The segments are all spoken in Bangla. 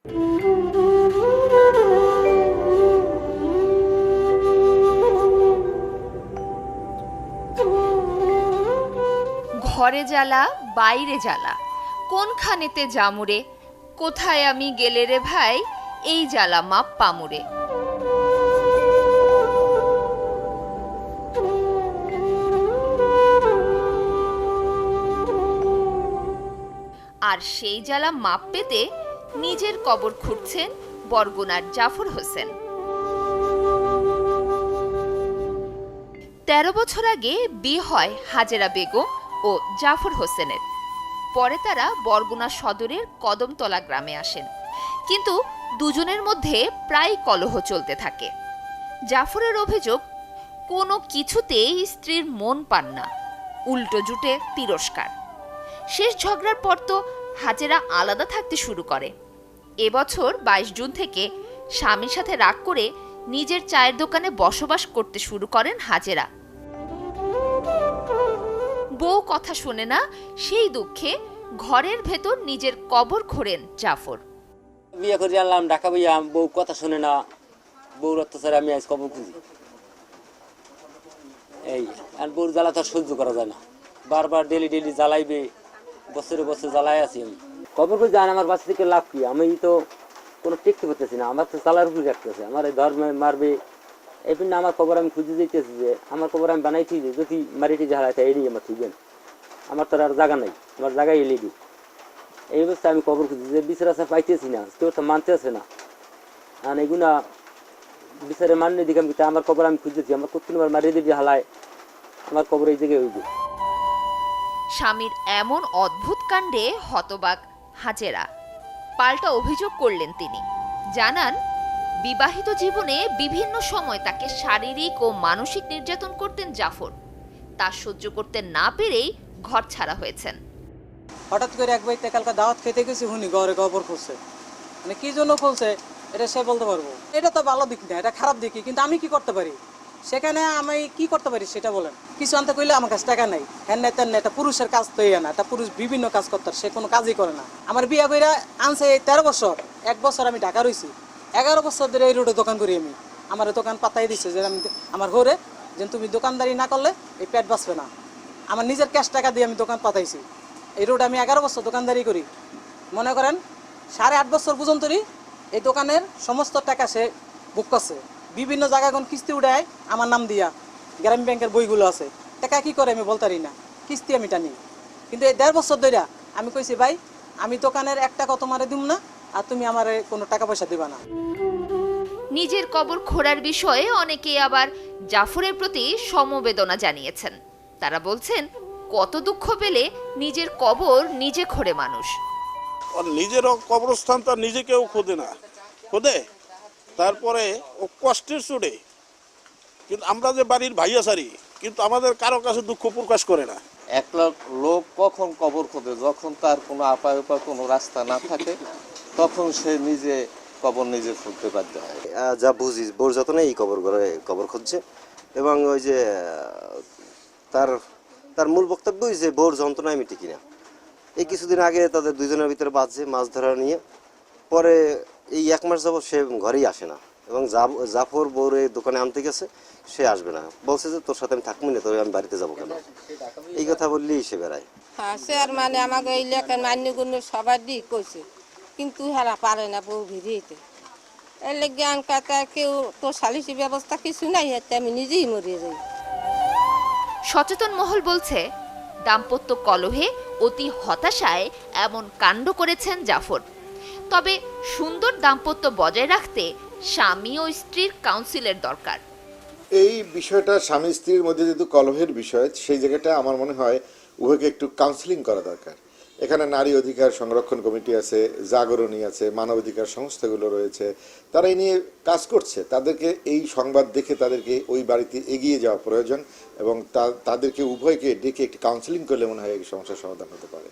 ঘরে জ্বালা বাইরে জ্বালা, কোনখানেতে জামুরে, কোথায় আমি গেলে রে ভাই, এই জ্বালা মাপ পামুরে। আর সেই জ্বালা মাপ পেতে নিজের কবর খুঁড়ছেন বরগুনার জাফর হোসেন। ১৩ বছর আগে বিয়ে হয় হাজেরা বেগম ও জাফর হোসেনের। পরে তারা বরগুনা সদরের কদমতলা গ্রামে আসেন, কিন্তু দুজনের মধ্যে প্রায় কলহ চলতে থাকে। জাফরের অভিযোগ, কোনো কিছুতেই স্ত্রীর মন পান না, উল্টো জুটে তিরস্কার। শেষ ঝগড়ার পর তো হাজেরা আলাদা থাকতে শুরু করে। এবছর ২২ জুন থেকে স্বামীর সাথে রাগ করে নিজের চায়ের দোকানে বসবাস করতে শুরু করেন হাজেরা। বউ কথা শোনে না, সেই দুঃখে ঘরের ভেতর নিজের কবর খোঁড়েন জাফর। বিয়ে করে আনলাম ঢাকা বইয়া, বউ কথা শোনে না, বউর অত্যাচারে আমি আজ কবর খুঁজি। এই আর বউর জ্বালা তো সহ্য করা যায় না, বারবার ডেলি ডেলি জ্বালাইবে, বছরে বছর জ্বালাই আছি আমি। কবর খুঁজে জান আমার বাচ্চা থেকে লাভ কি? আমি তো কোনো টেকতে পারতেছি না, আমার তো জ্বালার উপরে রাখতেছে, আমার এই ধর্মে মারবে। এই জন্য আমার কবর আমি খুঁজে দিতেছি যে আমার কবর আমি বানাইছি, যে যদি মারিটি ঝাড়াইতে এড়িয়ে আমার খুঁজবেন, আমার তো আর জায়গা নাই, আমার জায়গায় এলিয়ে দিই। এই অবস্থায় আমি কবর খুঁজি, যে বিচার আচার পাইতেছি না, কেউ তো মানতে আছে না। আর এগুলা বিচারে মানলে দিকে আমি আমার কবর আমি খুঁজেছি, আমার প্রত্যেকবার মারিয়ে দিয়ে হালায়, আমার কবর এই জায়গায় হইব। স্বামীর এমন অদ্ভুত কাণ্ডে হতবাক হাজেরা। পাল্টা অভিযোগ করলেন তিনি, জানান বিবাহিত জীবনে বিভিন্ন সময় তাকে শারীরিক ও মানসিক নির্যাতন করতেন জাফর। তা সহ্য করতে না পেরেই ঘর ছাড়া হয়েছেন। হঠাৎ করে এক বাড়িতে কালকে দাওয়াত খেতে গেছি, শুনি ঘরে কবর খুলছে। মানে কি জন্য খুলছে এটা সে বলতে পারবো। এটা তো ভালো দিক না, এটা খারাপ দিকই। কিন্তু আমি কি করতে পারি সেখানে? আমি কি করতে পারি সেটা বলেন। কিছু আনতে কইলে আমার কাছে টাকা নাই, হ্যাঁ নাই তেন না। এটা পুরুষের কাজ তো না, এটা পুরুষ বিভিন্ন কাজ করতে, সে কোনো কাজই করে না। আমার বিয়ে কইরা আনছে এই 13 বছর, 1 বছর আমি ঢাকা রয়েছি, 11 বছর ধরে এই রোডে দোকান করি আমি। আমার দোকান পাতাই দিচ্ছে যে আমি আমার ঘরে যে তুমি দোকানদারি না করলে এই পেট বাঁচবে না। আমার নিজের ক্যাশ টাকা দিয়ে আমি দোকান পাতাইছি। এই রোডে আমি 11 বছর দোকানদারি করি। মনে করেন 8.5 বছর পর্যন্তই এই দোকানের সমস্ত টাকা সে বুক করছে। বিভিন্ন জায়গায় কোন কিস্তি উঠায় আমার নাম দিয়া, গ্রামীণ ব্যাংকের বইগুলো আছে। টাকা কি করে আমি বলতে পারি না, কিস্তি আমি টানি। কিন্তু এই 1.5 বছর ধরে আমি কইছি, ভাই আমি দোকানের 1 টাকা তোমারে দিব না, আর তুমি আমারে কোনো টাকা পয়সা দিবা না। নিজের কবর খোঁড়ার বিষয়ে অনেকে আবার জাফরের প্রতি সমবেদনা জানিয়েছেন। তারা বলছেন, কত দুঃখ পেলে নিজের কবর নিজে খোঁড়ে মানুষ। নিজের কবরস্থান তার নিজে কেউ খোঁদে না, খোঁদে তারপরে ও কষ্টের চোটে। কিন্তু আমরা যে বাড়ির ভাইয়া সারি, কিন্তু আমাদের কারো কাছে দুঃখ প্রকাশ করে না। এক লোক কখন কবর খোঁদে? যখন তার কোনো আপায় উপায় কোনো রাস্তা না থাকে, তখন সে নিজে কবর নিজে খুঁজতে বাধ্য হয়। যা বুঝি বোর যতনে এই কবর খুঁজছে, এবং ওই যে তার মূল বক্তব্যই যে বোর যন্ত্রণায় মিটি কিনা। এই কিছুদিন আগে তাদের দুইজনের ভিতরে বাজছে মাছ ধরা নিয়ে, পরে এই 1 মাস যাবত সে ঘরেই আসে না, এবং জাফর বোর দোকানে আনতে গেছে, সে আসবে না, বলছে যে তোর সাথে আমি থাকবো না, তোর আমি বাড়িতে যাবো কেন, এই কথা বললেই সে বেড়ায়। হ্যাঁ, সে আর মানে আমাকে এই লেখার মান্যগুণ সবার দিক কইছে, কিন্তু হারা পারে না বউ ভিড়িতে। এর লেগে আনকাতে কেউ তো সালিশি ব্যবস্থা কিছু নাই, এতে আমি নিজেই মরিয়ে যাই। সচেতন মহল বলছে, দাম্পত্য কলহে অতি হতাশায় এমন কাণ্ড করেছেন জাফর। তবে সুন্দর দাম্পত্য বজায় রাখতে স্বামী ও স্ত্রীর কাউন্সিলের দরকার। এই বিষয়টা স্বামী স্ত্রীর মধ্যে যেহেতু কলহের বিষয়, সেই জায়গাটা আমার মনে হয় উভয়কে একটু কাউন্সিলিং করা দরকার। এখানে নারী অধিকার সংরক্ষণ কমিটি আছে, জাগরণী আছে, মানবাধিকার সংস্থাগুলো রয়েছে, তারা এই নিয়ে কাজ করছে। তাদেরকে এই সংবাদ দেখে তাদেরকে ওই বাড়িতে এগিয়ে যাওয়া প্রয়োজন, এবং তাদেরকে উভয়কে ডেকে একটি কাউন্সিলিং করলে মনে হয় এই সমস্যার সমাধান হতে পারে।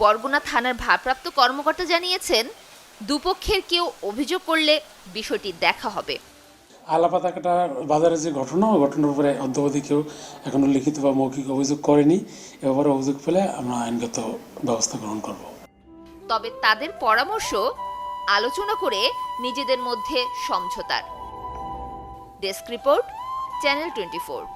বরগুনা থানার ভারপ্রাপ্ত কর্মকর্তা জানিয়েছেন, দুপক্ষের কেউ অভিযোগ করলে বিষয়টি দেখা হবে। আলাপাতাকাটা বাজারে যে ঘটনা, ওই ঘটনার উপরে অদ্যাবধি কেউ এখনো লিখিত বা মৌখিক অভিযোগ করেনি। এবার অভিযোগ পেলে আমরা আইনগত ব্যবস্থা গ্রহণ করব। তবে তাদের পরামর্শ, আলোচনা করে নিজেদের মধ্যে সমঝোতার। Desk report, channel 24।